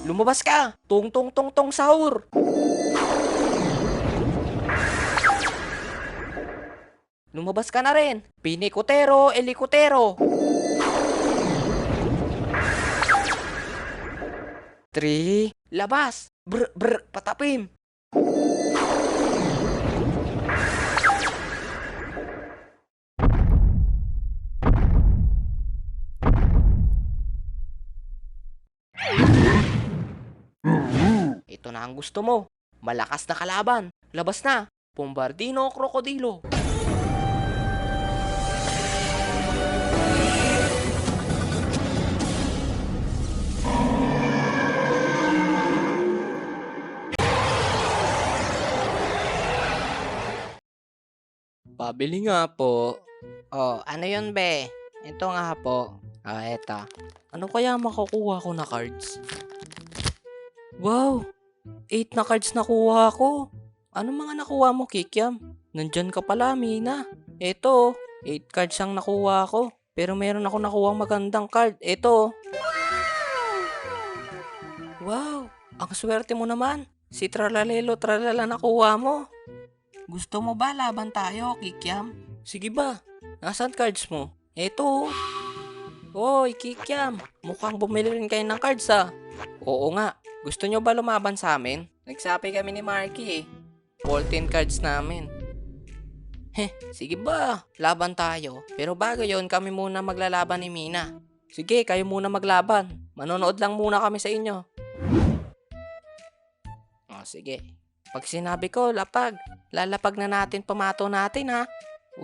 Lumabas ka! Tung tung tung tung sahur! Lumabas ka na rin! Pinikotero, elikotero! 3, labas! Brr, brr, patapim! Ito na ang gusto mo. Malakas na kalaban. Labas na. Bombardino krokodilo. Pabili nga po. Oh, ano yun be? Ito nga po. Eto. Ano kaya makukuha ko na cards? Wow! 8 na cards nakuha ko. Ano mga nakuha mo, Kikiam? Nandyan ka pala, Mina. Eto, 8 cards ang nakuha ko. Pero meron ako nakuha magandang card. Eto. Wow! Ang swerte mo naman. Si Tralalelo Tralala nakuha mo. Gusto mo ba laban tayo, Kikiam? Sige ba? Nasaan cards mo? Eto. Hoy, Kikiam. Mukhang bumili rin kayo ng cards ah. Oo nga. Gusto nyo ba lumaban sa amin? Nagsabi kami ni Marky eh. 14 cards namin. Sige ba? Laban tayo. Pero bago yon kami muna maglalaban ni Mina. Sige, kayo muna maglaban. Manonood lang muna kami sa inyo. Sige. Pag sinabi ko, lapag. Lalapag na natin pamato natin ha.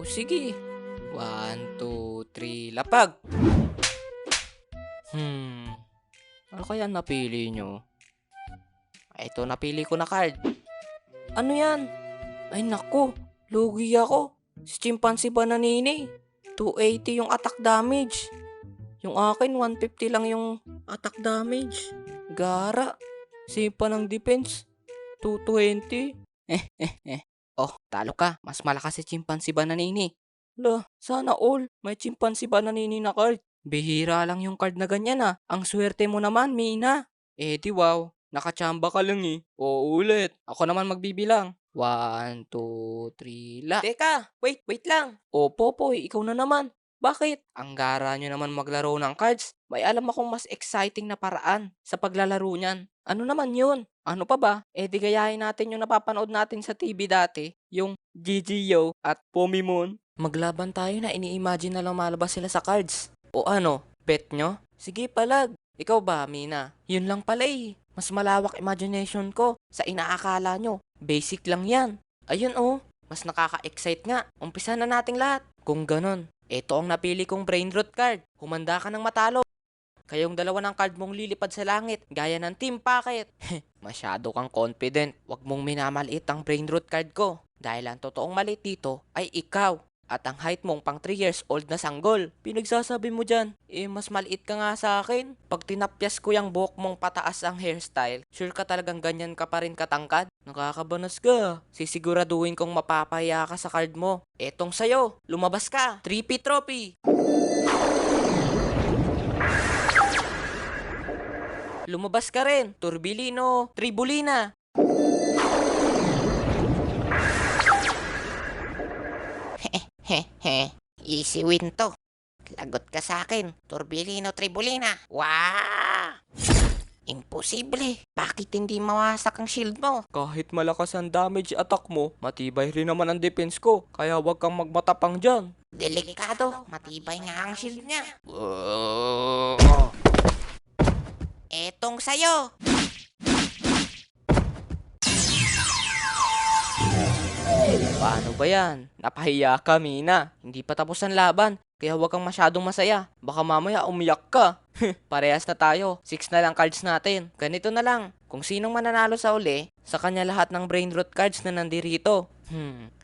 Sige. 1, 2, 3, lapag. Ano kaya napili nyo? Ito, napili ko na card. Ano yan? Ay nako, lugi ako. Si Chimpanzee Bananini. 280 yung attack damage. Yung akin, 150 lang yung attack damage. Gara. Simpa ng defense. 220. Oh, talo ka. Mas malakas si Chimpanzee Bananini. Sana all. May Chimpanzee Bananini na card. Bihira lang yung card na ganyan ah. Ang swerte mo naman, Mina. Di wow. Nakachamba ka lang eh. Oo, ulit. Ako naman magbibilang. 1, 2, 3, Teka, wait lang. Popoy, ikaw na naman. Bakit? Ang gara nyo naman maglaro ng cards. May alam akong mas exciting na paraan sa paglalaro niyan. Ano naman yun? Ano pa ba? Di gayahin natin yung napapanood natin sa TV dati. Yung GGO at Pomimon. Maglaban tayo na ini-imagine na lumalabas sila sa cards. O ano? Bet nyo? Sige palag. Ikaw ba, Mina? Yun lang pala eh. Mas malawak imagination ko sa inaakala nyo. Basic lang yan. Ayun oh, mas nakaka-excite nga. Umpisa na nating lahat. Kung ganon, ito ang napili kong brain rot card. Humanda ka ng matalo. Kayong dalawa ng card mong lilipad sa langit, gaya ng Team Packet. Masyado kang confident. Huwag mong minamaliit ang brain rot card ko. Dahil ang totoong maliit dito ay ikaw. At ang height mong pang 3 years old na sanggol. Pinagsasabi mo dyan, mas maliit ka nga sa akin. Pag tinapyas ko yung buhok mong pataas ang hairstyle, sure ka talagang ganyan ka pa rin katangkad? Nakakabanas ka. Sisiguraduhin kong mapapaya ka sa card mo. Etong sayo, lumabas ka. 3P trophy. Lumabas ka rin. Turbilino, Tribulina. Easy win to. Lagot ka sa akin, Turbilino Tribulina. Wow! Imposible. Bakit hindi mawasak ang shield mo? Kahit malakas ang damage attack mo, matibay rin naman ang defense ko. Kaya huwag kang magmatapang dyan. Delikado. Matibay nga ang shield niya. Etong sayo. Paano ba yan? Napahiya ka, Mina. Hindi pa tapos ang laban. Kaya huwag kang masyadong masaya. Baka mamaya umiyak ka. Parehas na tayo. 6 na lang cards natin. Ganito na lang. Kung sinong mananalo sa uli, sa kanya lahat ng brain rot cards na nandirito.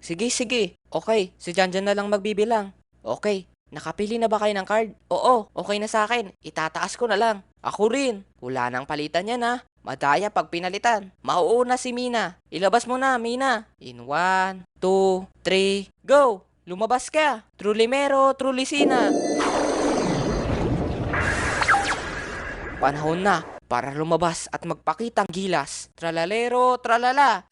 Sige. Okay, si Janjan na lang magbibilang. Okay, nakapili na ba kayo ng card? Oo, okay na sa akin. Itataas ko na lang. Ako rin. Wala nang palitan yan ha. Madaya pag pinalitan. Mauuna si Mina. Ilabas mo na, Mina. In 1, 2, 3, go! Lumabas ka. Trulimero, Trulicina. Panahon na para lumabas at magpakitang gilas. Tralalero, tralala.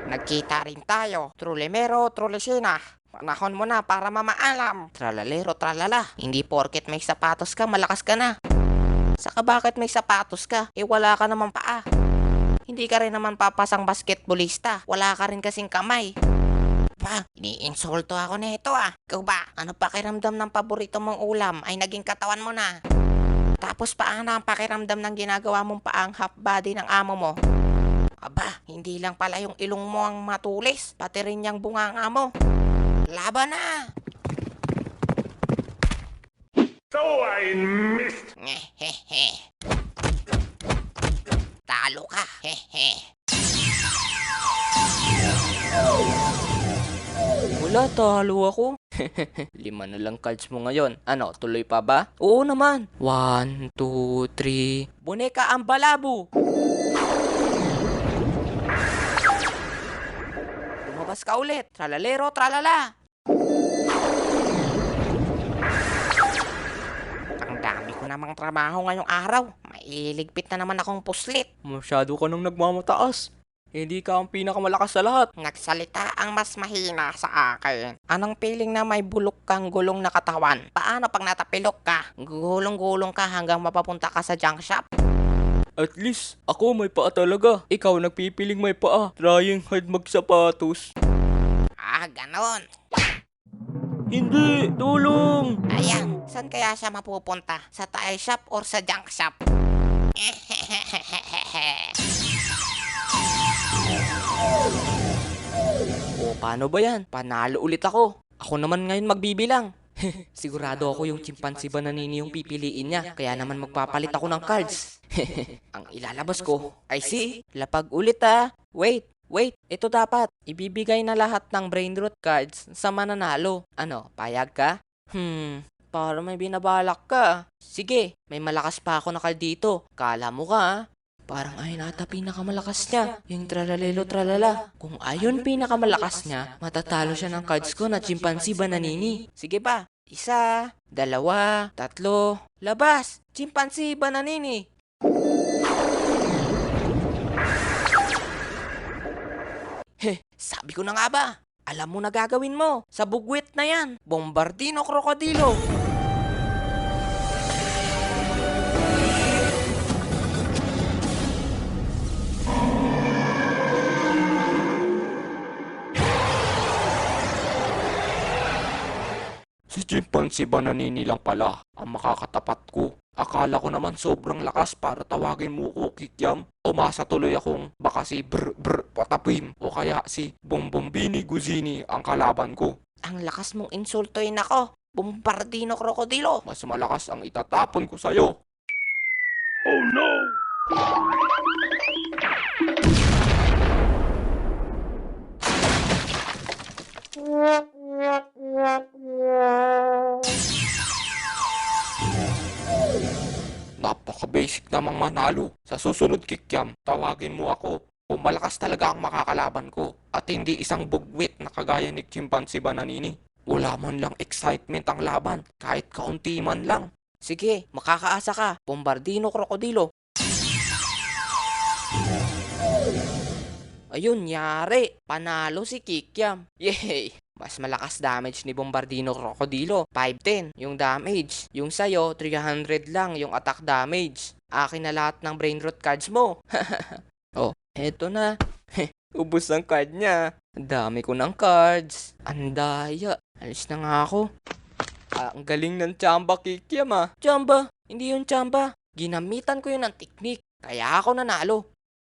Nagkita rin tayo. Trulemero, trulesina. Panahon mo na para mamaalam. Tralalero, tralala. Hindi porket may sapatos ka, malakas ka na. Saka bakit may sapatos ka? Wala ka naman paa. Hindi ka rin naman papasang basketballista. Wala ka rin kasing kamay. Pa, iniinsulto ako nito Ikaw ba? Ano pakiramdam ng paborito mong ulam ay naging katawan mo na? Tapos paano ang pakiramdam ng ginagawa mong paang half body ng amo mo? Aba, hindi lang pala yung ilong mo ang matulis, pati rin yung bunganga mo. Laban na! So I missed. Hehehe. Talo ka, hehe. Wala, talo ako. 5 na lang cards mo ngayon. Ano, tuloy pa ba? Oo naman. 1, 2, 3. Boneka ang balabu. Lumabas ka ulit. Tralalero, tralala. Ang dami ko namang trabaho ngayong araw. Mailigpit na naman akong puslit. Masyado ka nang nagmamataas. Hindi ka ang pinakamalakas sa lahat. Nagsalita ang mas mahina sa akin. Anong feeling na may bulok kang gulong na katawan? Paano pag natapilok ka? Gulong-gulong ka hanggang mapapunta ka sa junk shop? At least, ako may paa talaga. Ikaw nagpipiling may paa. Trying hard magsapatos. Ganon. Hindi! Tulong! Ayan, saan kaya siya mapupunta? Sa tire shop or sa junk shop? O paano ba yan? Panalo ulit ako. Ako naman ngayon magbibilang. Sigurado ako yung chimpanzee bananini yung pipiliin niya. Kaya naman magpapalit ako ng cards. Ang ilalabas ko ay si lapag ulit Wait, ito dapat. Ibibigay na lahat ng brain root cards sa mananalo. Ano, payag ka? Para may binabalak ka. Sige, may malakas pa ako na card dito. Kala mo ka Parang ayun ata pinakamalakas niya. Yung tralalelo tralala. Kung ayun pinakamalakas niya, matatalo siya ng cards ko na chimpanzee bananini. Sige ba? 1, 2, 3. Labas! Chimpanzee bananini! Sabi ko na nga ba? Alam mo na gagawin mo. Sa bugwit na yan. Bombardino krokodilo. Si Chimpanzee Bananini lang pala ang makakatapat ko. Akala ko naman sobrang lakas para tawagin mo ko Kikiam. Umasa tuloy akong baka si Patapim o kaya si Bombombini Guzini ang kalaban ko. Ang lakas mong insultoin ako. Bombardino krokodilo. Mas malakas ang itatapon ko sa'yo. Oh no! Napaka-basic namang manalo. Sa susunod Kikiam, tawagin mo ako. Kung malakas talaga ang makakalaban ko at hindi isang bugwit na kagaya ni Chimpanzee Bananini. Wala man lang excitement ang laban, kahit kaunti man lang. Sige, makakaasa ka. Bombardino krokodilo. Ayun, yari. Panalo si Kikiam. Yay! Mas malakas damage ni Bombardino Krokodilo. 510 yung damage. Yung sayo, 300 lang yung attack damage. Akin na lahat ng brain rot cards mo. Oh, eto na. Ubus ang card niya. Ang dami ko ng cards. Andaya. Alis na nga ako. Ang galing ng Chamba Kikiam Chamba? Hindi yung Chamba. Ginamitan ko yun ng technique. Kaya ako nanalo.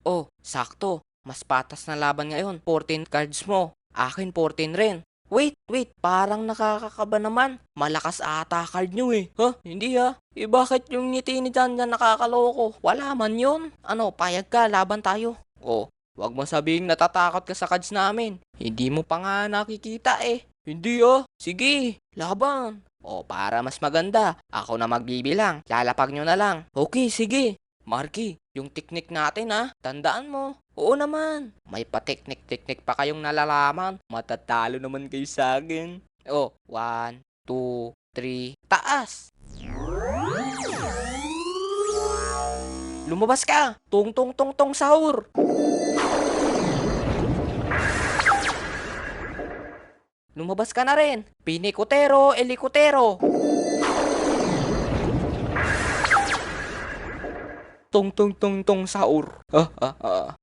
Oh, sakto. Mas patas na laban ngayon. 14 cards mo. Akin 14 rin. Wait. Parang nakakakaba naman. Malakas ata card nyo Hindi bakit yung ngiti ni Jan nakakaloko? Wala man yun. Ano, payag ka, laban tayo. Oh, wag mo sabihing natatakot ka sa cards namin. Hindi mo pa nga nakikita Hindi Sige, laban. Oh, para mas maganda, ako na magbibilang. Lalapag nyo na lang. Okay, sige. Marky, yung technique natin tandaan mo. Oo naman. May pa-teknik-teknik pa kayong nalalaman. Matatalo naman kayo sa akin. Oh, 1, 2, 3, taas. Lumabas ka! Tung tung tung tung sahur! Lumabas ka na rin! Pinikotero, elikotero! Tung tung tung tung sahur.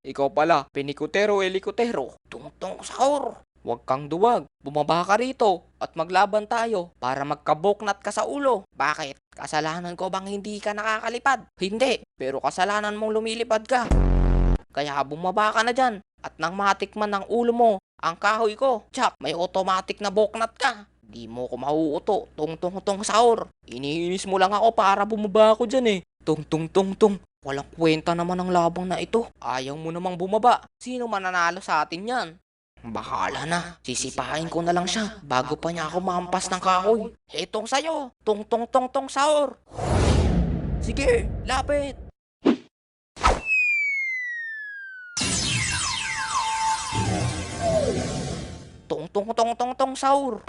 Ikaw pala, pinikotero, elikotero. Tung tung sahur! Huwag kang duwag. Bumaba ka rito at maglaban tayo para magkaboknat ka sa ulo. Bakit? Kasalanan ko bang hindi ka nakakalipad? Hindi, pero kasalanan mong lumilipad ka. Kaya bumaba ka na dyan at nang matikman ng ulo mo ang kahoy ko, tsak, may automatic na boknat ka. Di mo ko mauuto, tung tung tung sahur. Iniinis mo lang ako para bumaba ako dyan eh. Tung tung tung tung. Walang kwenta naman ang labang na ito. Ayaw mo namang bumaba. Sino mananalo sa atin yan? Bahala na. Sisipain ko na lang siya bago pa niya ako mahampas ng kahoy. Etong sayo. Tung tung tung tung sahur. Sige, lapit. Tung tung tung tung tung sahur.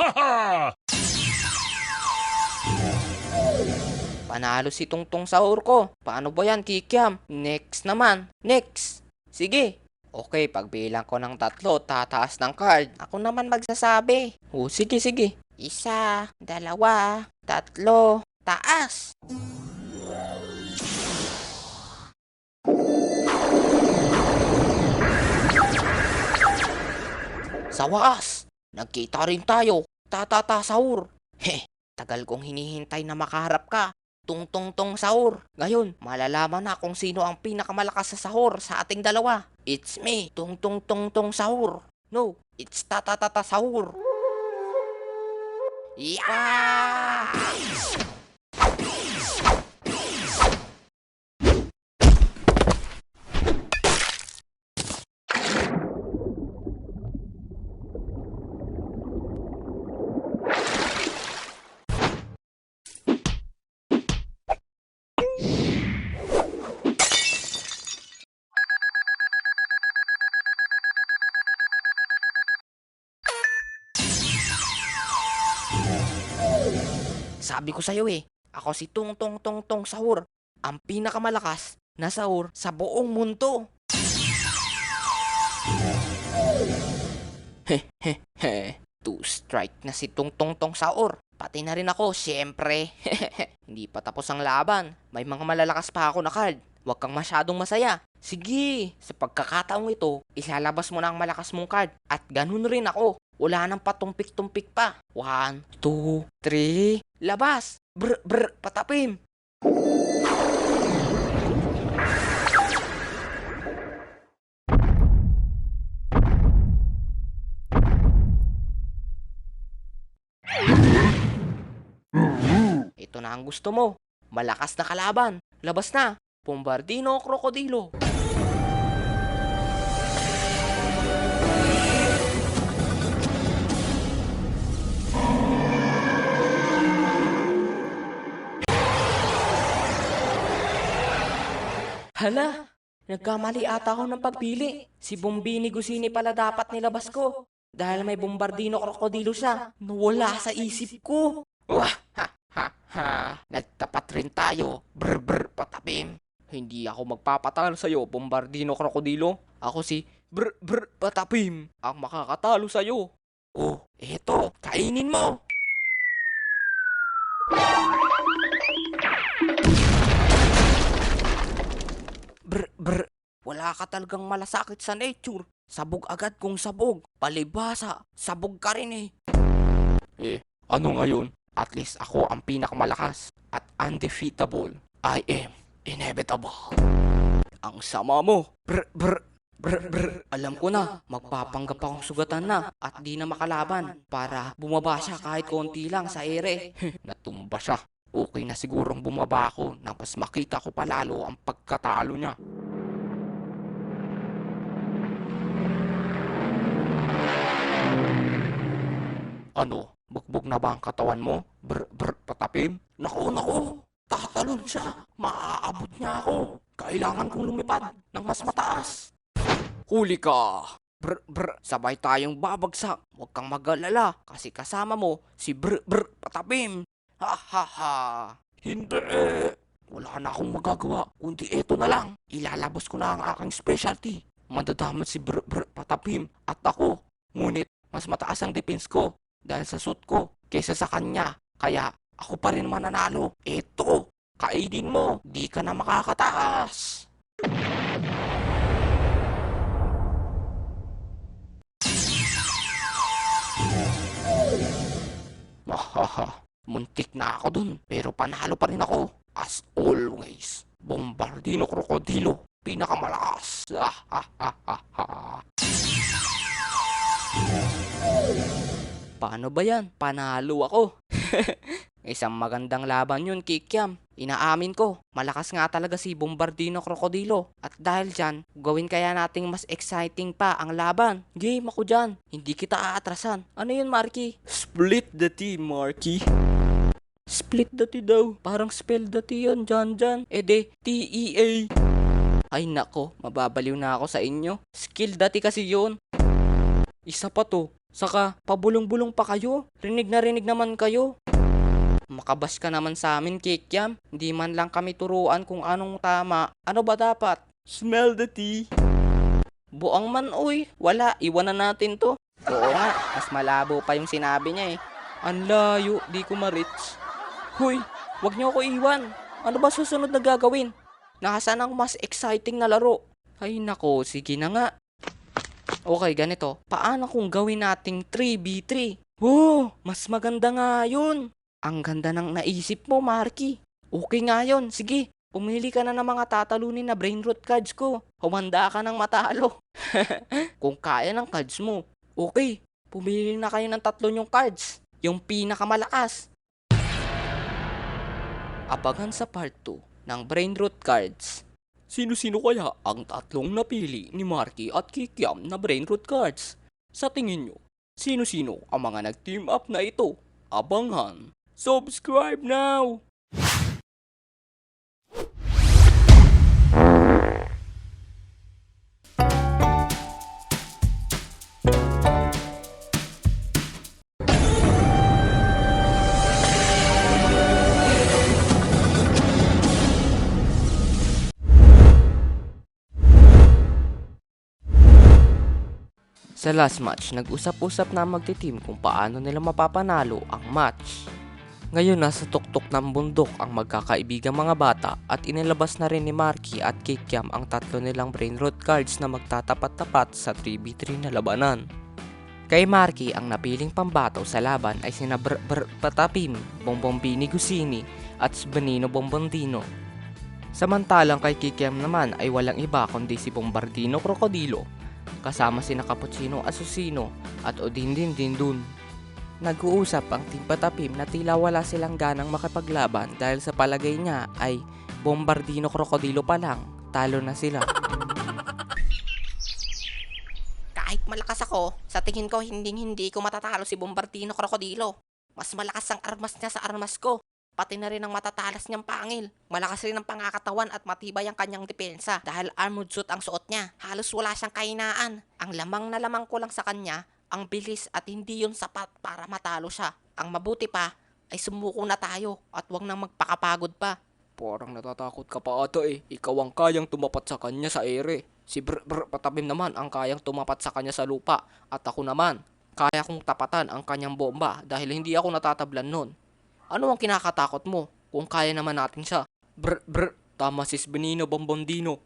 Panalo si Tung Tung sahur ko. Paano ba yan, Kikiam? Next naman. Next. Sige. Okay, pagbilang ko ng 3, tataas ng card. Ako naman magsasabi. Sige, sige. 1, 2, 3, taas. Sa wakas, nagkita rin tayo. Tatata sahur. Tagal kong hinihintay na makaharap ka. Tung tung tung sahur. Ngayon, malalaman na kung sino ang pinakamalakas sa sahur sa ating dalawa. It's me, tung tung tung tung sahur. No, it's tatatata sahur. Yeah! Sabi ko sa'yo eh, ako si Tung Tung Tung Tung Sahur, ang pinakamalakas na sahur sa buong mundo. Two strike na si Tung Tung Tung Sahur. Pati na rin ako, syempre. Hindi pa tapos ang laban. May mga malalakas pa ako na card. Huwag kang masyadong masaya. Sige, sa pagkakataong ito, ilalabas mo na ang malakas mong card. At ganun rin ako. Wala nang patumpik-tumpik pa. 1, 2, 3, labas! Brr, brr, patapim! Ito na ang gusto mo. Malakas na kalaban. Labas na. Bombardino Krokodilo. Hala, nagkamali ata ako ng pagpili. Si Bombini Gusini pala dapat nilabas ko. Dahil may Bombardino Krokodilo siya. Nawala sa isip ko. Wah, nagtapat rin tayo. Brr, brr, patapim. Hindi ako magpapatalo sa'yo, Bombardino Krokodilo. Ako si Brr Brr Patapim, ang makakatalo sa'yo. Oh, eto, kainin mo. Brr Brr, wala ka talagang malasakit sa nature. Sabog agad kung sabog. Palibhasa, sabog ka rin eh. Ano ngayon? At least ako ang pinakamalakas at undefeatable. I am inevitable. Ang sama mo. Brr Brr Brr Brr. Alam ko na, magpapanggap akong sugatan na at di na makalaban para bumaba siya kahit konti lang sa ere. Natumba siya. Okay na sigurong bumaba ako nang mas makita ko palalo ang pagkatalo niya. Ano? Bugbog na ba ang katawan mo? Brr, brr, patapim? Naku! Tatalon siya! Maaabot niya ako! Kailangan kong lumipad ng mas mataas! Huli ka! Brr Brr, sabay tayong babagsak. Huwag kang mag-alala kasi kasama mo si Brr Brr Patapim. Ha ha ha! Hindi! Wala na akong magagawa, kundi eto na lang. Ilalabas ko na ang aking specialty. Madadamot si Patapim at ako. Ngunit mas mataas ang defense ko dahil sa suit ko kaysa sa kanya. Kaya ako pa rin mananalo. Eto, kainin mo. Di ka na makakataas. Mahaha, muntik na ako dun, pero panalo pa rin ako. As always, Bombardino Krokodilo, pinakamalakas. Paano ba yan? Panalo ako. Isang magandang laban yun, Kikiam. Inaamin ko, malakas nga talaga si Bombardino Krokodilo. At dahil dyan, gawin kaya nating mas exciting pa ang laban. Game ako dyan. Hindi kita aatrasan. Ano yun, Marky? Split the team, Marky. Split the tea daw. Parang spell the tea yun, Jan. E de, T-E-A. Ay nako, mababaliw na ako sa inyo. Skill the tea kasi yun. Isa pa to. Saka, pabulong-bulong pa kayo. Rinig na rinig naman kayo. Makabas ka naman sa amin, Kikiam. Hindi man lang kami turuan kung anong tama. Ano ba dapat? Smell the tea. Buang man, uy. Wala, iwan na natin to. Oo nga, mas malabo pa yung sinabi niya eh. Ang layo, di ko ma-reach. Huy, wag niyo ako iwan. Ano ba susunod na gagawin? Nakasaan ang mas exciting na laro? Ay nako, sige na nga. Okay, ganito. Paano kung gawin nating 3v3? Oh, mas maganda nga yun. Ang ganda ng naisip mo, Marky. Okay nga yun. Sige, pumili ka na ng mga tatalunin na brain root cards ko. Humanda ka ng matalo. Kung kaya ng cards mo. Okay, pumili na kayo ng 3 yung cards. Yung pinakamalakas. Abangan sa part 2 ng brain root cards. Sino-sino kaya ang 3 napili ni Marky at Kikiam na brain root cards? Sa tingin nyo, sino-sino ang mga nag-team up na ito? Abangan! Subscribe now! Sa last match, nag-usap-usap na magti-team kung paano nila mapapanalo ang match. Ngayon nasa tuktok ng bundok ang magkakaibigang mga bata at inilabas na rin ni Marky at Kikiam ang 3 nilang brain root cards na magtatapat-tapat sa 3v3 na labanan. Kay Marky, ang napiling pambataw sa laban ay sina Patapim, Bombombini Gusini at Benino Bombondino. Samantalang kay Kikiam naman ay walang iba kundi si Bombardino Krokodilo, kasama sina Cappuccino Assassino at Odindin Dindun. Nag-uusap ang Team Patapim na tila wala silang ganang makipaglaban dahil sa palagay niya ay Bombardino Krokodilo pa lang, talo na sila. Kahit malakas ako, sa tingin ko hindi ko matatalo si Bombardino Krokodilo. Mas malakas ang armas niya sa armas ko. Pati na rin ang matatalas niyang pangil. Malakas rin ang pangakatawan at matibay ang kanyang depensa dahil armored suit ang suot niya. Halos wala siyang kahinaan. Ang lamang na lamang ko lang sa kanya, ang bilis at hindi yun sapat para matalo siya. Ang mabuti pa ay sumuko na tayo at wag nang magpakapagod pa. Parang natatakot ka pa ata eh. Ikaw ang kayang tumapat sa kanya sa ere. Si Patapim naman ang kayang tumapat sa kanya sa lupa. At ako naman, kaya kong tapatan ang kanyang bomba dahil hindi ako natatablan nun. Ano ang kinakatakot mo kung kaya naman natin siya? Tama si Benino Bombondino.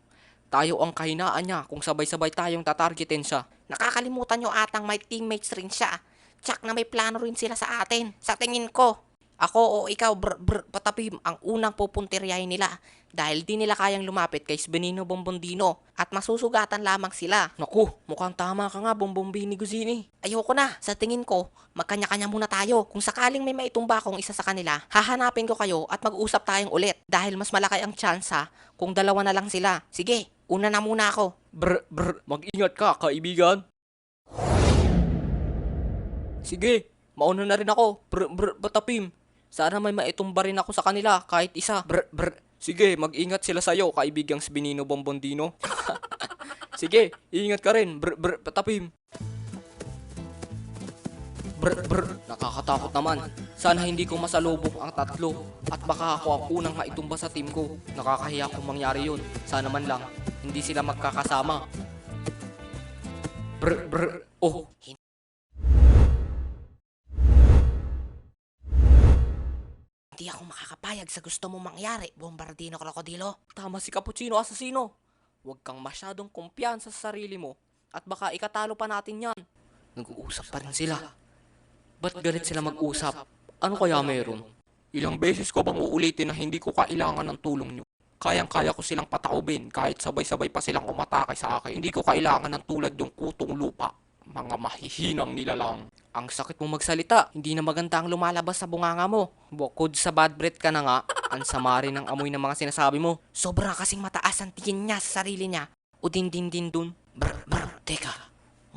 Tayo ang kahinaan niya kung sabay-sabay tayong tatargetin siya. Nakakalimutan nyo atang may teammates rin siya. Tsak na may plano rin sila sa atin. Sa tingin ko, ako o ikaw, Patapim, ang unang pupuntiryahin nila. Dahil di nila kayang lumapit kay Benino Bombondino at masusugatan lamang sila. Naku, mukhang tama ka nga, Bombombini Guzini. Ayoko na. Sa tingin ko, magkanya-kanya muna tayo. Kung sakaling may maitumba akong isa sa kanila, hahanapin ko kayo at mag-uusap tayong ulit. Dahil mas malaki ang tsansa kung dalawa na lang sila. Sige, una na muna ako. Mag-ingat ka, kaibigan. Sige, mauna na rin ako. Patapim. Sana may maitumba rin ako sa kanila kahit isa. Sige, mag-ingat sila sa'yo, kaibigang Benino Bombondino. Sige, ingat ka rin. Patapim. Nakakatakot naman. Sana hindi ko masalubong ang tatlo at baka ako ang unang maitumba sa team ko. Nakakahiya kung mangyari yun. Sana man lang, hindi sila magkakasama. Oh, Hindi ako makakapayag sa gusto mong mangyari, Bombardino Krokodilo. tama si Cappuccino Assassino. Huwag kang masyadong kumpiyansa sa sarili mo at baka ikatalo pa natin yan. Nag-uusap pa rin sila. Ba't galit sila mag-usap? Ano kaya meron? Ilang beses ko bang uulitin na hindi ko kailangan ng tulong nyo? Kayang-kaya ko silang pataubin kahit sabay-sabay pa silang umatake sa akin. Hindi ko kailangan ng tulad yung kutong lupa. Mga mahihinang nilalang. Ang sakit mong magsalita. Hindi na maganda ang lumalabas sa bunganga mo. Bukod sa bad breath ka na nga, ang sama rin ng amoy ng mga sinasabi mo. Sobra kasing mataas ang tingin niya sa sarili niya. O din dun. Teka,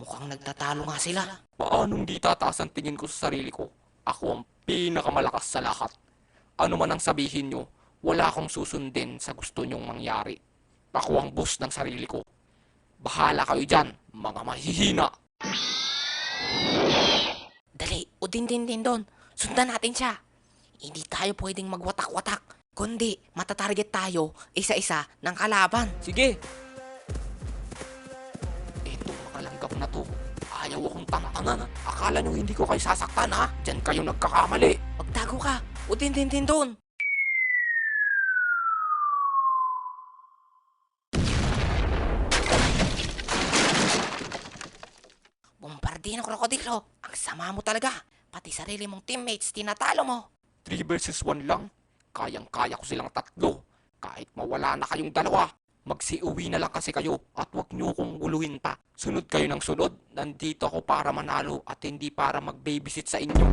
mukhang nagtatalo nga sila. Paanong di tataas ang tingin ko sa sarili ko? Ako ang pinakamalakas sa lahat. Ano man ang sabihin nyo, wala akong susundin sa gusto nyong mangyari. Ako ang boss ng sarili ko. Bahala kayo dyan, mga mahihina. Dali, udin din doon. Sundan natin siya. Hindi tayo pwedeng magwatak-watak, kundi matatarget tayo isa-isa ng kalaban. Sige, Itong makalanggap na to, ayaw akong tantanan. Akala nyo hindi ko kayo sasaktan ha? Diyan kayo nagkakamali. Magtago ka. udin din dun. Bombardino Krokodilo, ang sama mo talaga. Pati sarili mong teammates tinatalo mo. 3 versus 1 lang. Kayang-kaya ko silang tatlo. Kahit mawala na kayong dalawa. Magsiuwi na lang kasi kayo at huwag nyo kong guluhin pa. Sunod kayo ng sunod. Nandito ako para manalo at hindi para mag-babysit sa inyo.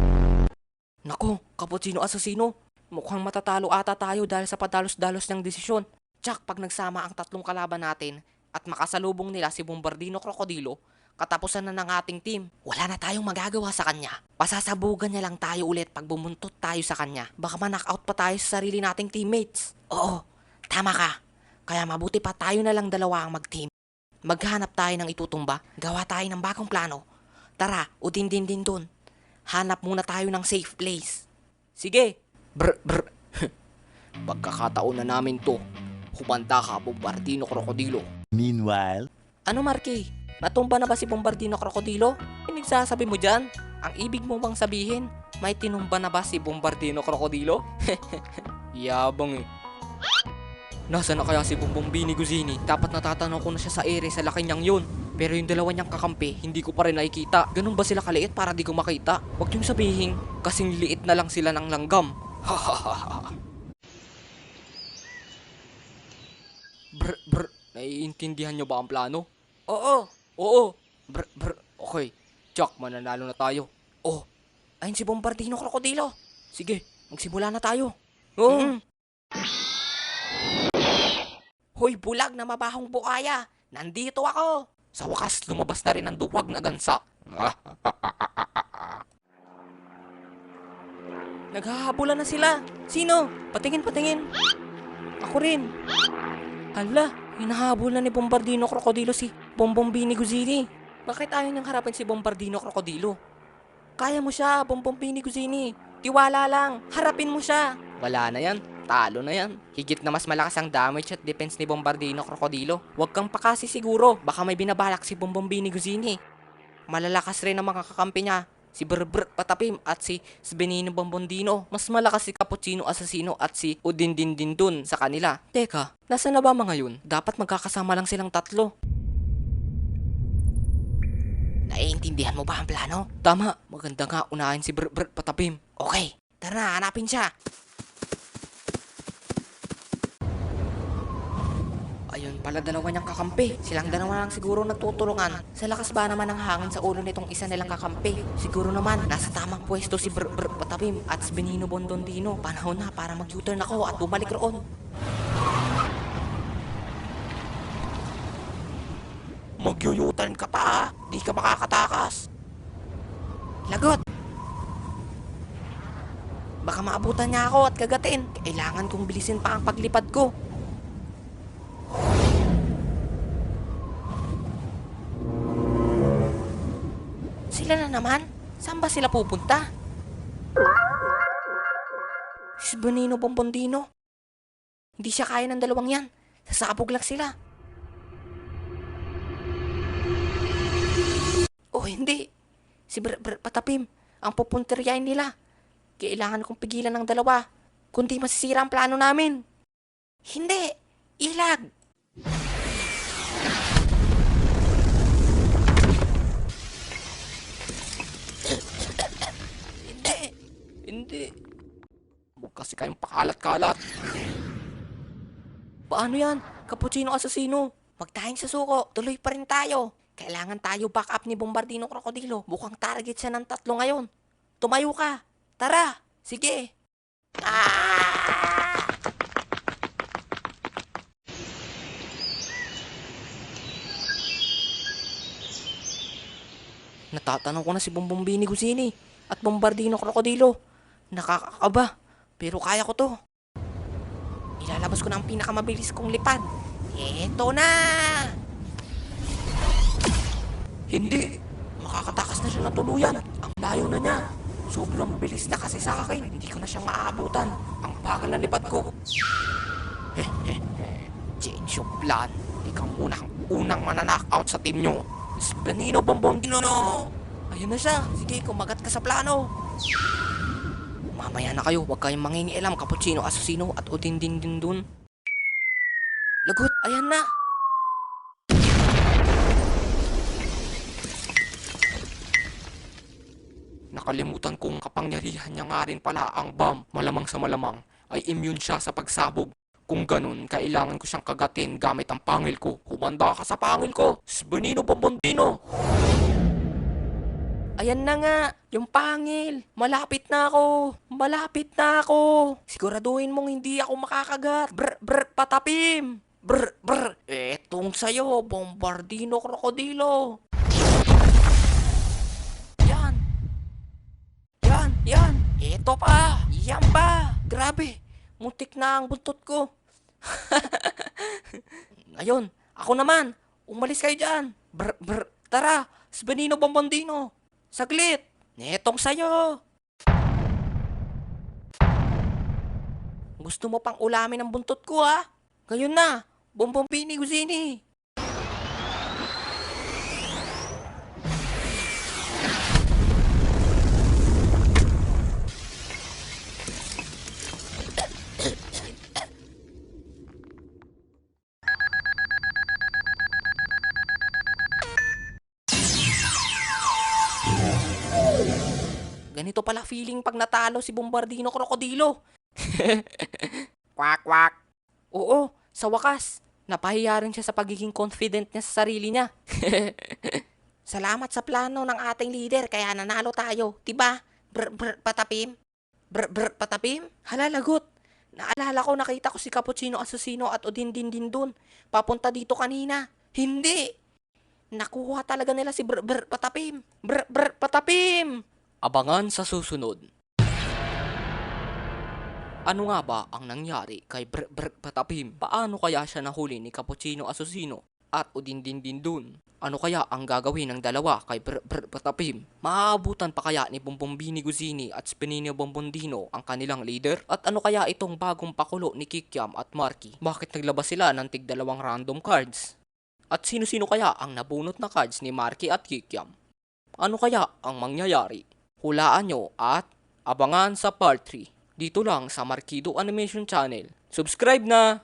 Nako, Cappuccino Assassino. Mukhang matatalo ata tayo dahil sa padalos-dalos ng desisyon. Tsak, pag nagsama ang tatlong kalaban natin at makasalubong nila si Bombardino Krokodilo, katapusan na ng ating team. Wala na tayong magagawa sa kanya. Pasasabugan niya lang tayo ulit pag bumuntot tayo sa kanya. Baka ma-knockout pa tayo sa sarili nating teammates. Oo, tama ka. Kaya mabuti pa tayo na lang dalawa ang mag-team. Maghanap tayo ng itutumba. Gawa tayo ng bagong plano. Tara, udin din dun. Hanap muna tayo ng safe place. Sige. Pagkakataon na namin to. Humanda ka, Bombardino Krokodilo. Meanwhile, Ano, Marky? Natumba na ba si Bombardino Krokodilo? Pinagsasabi mo dyan? Ang ibig mo bang sabihin, may tinumba na ba si Bombardino Krokodilo? Yabang eh. Nasaan na kaya si Bombombini Guzini? Dapat natatanaw ko na siya sa ere sa laki niyang yun. Pero yung dalawa niyang kakampi, hindi ko pa rin nakikita. Ganun ba sila kaliit para di ko makita? Huwag niyong sabihin, kasing liit na lang sila ng langgam. Naiintindihan niyo ba ang plano? Oo. Okay. Chuck, mananalo na tayo. Oh, ayun si Bombardino Krokodilo. Sige, Magsimula na tayo. oo. Hoy, bulag na mabahong bukaya. Nandito ako. Sa wakas, lumabas na rin ang duwag na gansa. Naghahabulan na sila. Sino? Patingin. Ako rin. Hala, hinahabol na ni Bombardino Krokodilo si Bombombini Guzini. Bakit ayaw niyang harapin si Bombardino Krokodilo? Kaya mo siya, Bombombini Guzini. Tiwala lang, harapin mo siya. Wala na yan, talo na yan. Higit na mas malakas ang damage at defense ni Bombardino Krokodilo. Huwag kang pakasi siguro, baka may binabalak si Bombombini Guzini. Malalakas rin ang mga kakampi niya. Si Patapim at si Sbenino Bombondino. Mas malakas si Cappuccino Assassino at si Udin Dun sa kanila. Teka, nasa na ba mga yun? Dapat magkakasama lang silang tatlo. Naiintindihan mo ba ang plano? Tama, maganda nga unahin si Patapim. Okay, tara na, hanapin siya. Ayun pala dalawa niyang kakampi. Silang dalawa lang siguro nagtutulungan. Sa lakas ba naman ng hangin sa ulo nitong isa nilang kakampi? Siguro naman, nasa tamang pwesto si Patapim at si Benino Bondondino. Panahon na para mag-U-turn ako at bumalik roon. Mag-U-turn ka pa, di ka makakatakas. Lagot! Baka maabutan niya ako at kagatin. Kailangan kong bilisin pa ang paglipad ko. Sila na naman. Saan ba sila pupunta? Si Benino Bombondino. Hindi siya kaya ng dalawang yan. Sasabog lang sila. Oh, hindi. Si Patapim, ang pupuntiryahin nila. Kailangan kong pigilan ng dalawa. Kundi masisira ang plano namin. Hindi. Ilag. Hindi. Hindi. Huwag kasi kayong pakalat-kalat. Paano yan? Cappuccino asasino. Huwag tayong susuko. Tuloy pa rin tayo. Kailangan tayo back up ni Bombardino Krokodilo. Mukhang target siya ng 3 ngayon. Tumayo ka. Tara. Sige. Ah! Natatanong ko na si Bombombini Gusini at Bombardino Krokodilo. Nakakakaba. Pero kaya ko to. Ilalabas ko na ang pinakamabilis kong lipad. Eto na! Hindi. Makakatakas na siya ng tuluyan. Ang layo na niya. Sobrang bilis na kasi sa akin. Hindi ko na siyang maaabutan. Ang bagal na lipad ko. Change of plan. Ikaw unang mananakaut sa team nyo. Benino Bombondino. Ayun na siya. Sige, kumagat ka sa plano. Mamaya na kayo. Huwag kayong mangingialam, Cappuccino Assassino at Udin-din-din dun. Lagot, ayan na. Nakalimutan kong kapangyarihan niya nga rin pala ang bomb. Malamang sa malamang ay immune siya sa pagsabog. Kung ganun, kailangan ko siyang kagatin gamit ang pangil ko. Kumanda ka sa pangil ko, Benino Bombondino. Ayan na nga, yung pangil. Malapit na ako. Malapit na ako. Siguraduhin mong hindi ako makakagat. Patapim. Etong sayo, Bombardino Krokodilo. Yan. Yan. Eto pa. Yan pa. Grabe. Muntik na ang buntot ko. Ngayon, ako naman. Umalis kayo dyan. Tara, Benino Bombondino. Saglit. Netong sayo. Gusto mo pang ulamin ang buntot ko, ha? Ngayon na. Bombombini Gusini. Ganito pala feeling pag natalo si Bombardino Krokodilo. Kwak. Oo, sa wakas. Napahiya rin siya sa pagiging confident niya sa sarili niya. Salamat sa plano ng ating leader kaya nanalo tayo. Diba? Patapim? Patapim? Hala, lagot. Naalala ko, nakita ko si Cappuccino Assassino at Udin-din-din dun. Papunta dito kanina. Hindi. Nakuha talaga nila si Patapim. Patapim! Abangan sa susunod. Ano nga ba ang nangyari kay Patapim? Paano kaya siya nahuli ni Cappuccino Assassino at Udin-din-din dun? Ano kaya ang gagawin ng dalawa kay Patapim? Maaabutan pa kaya ni Bombombini Gusini at Benino Bombondino ang kanilang leader? At ano kaya itong bagong pakulo ni Kikiam at Marky? Bakit naglabas sila ng tig-2 random cards? At sino-sino kaya ang nabunot na cards ni Marky at Kikiam? Ano kaya ang mangyayari? Hulaan nyo at abangan sa part 3. Dito lang sa Markido Animation Channel. Subscribe na!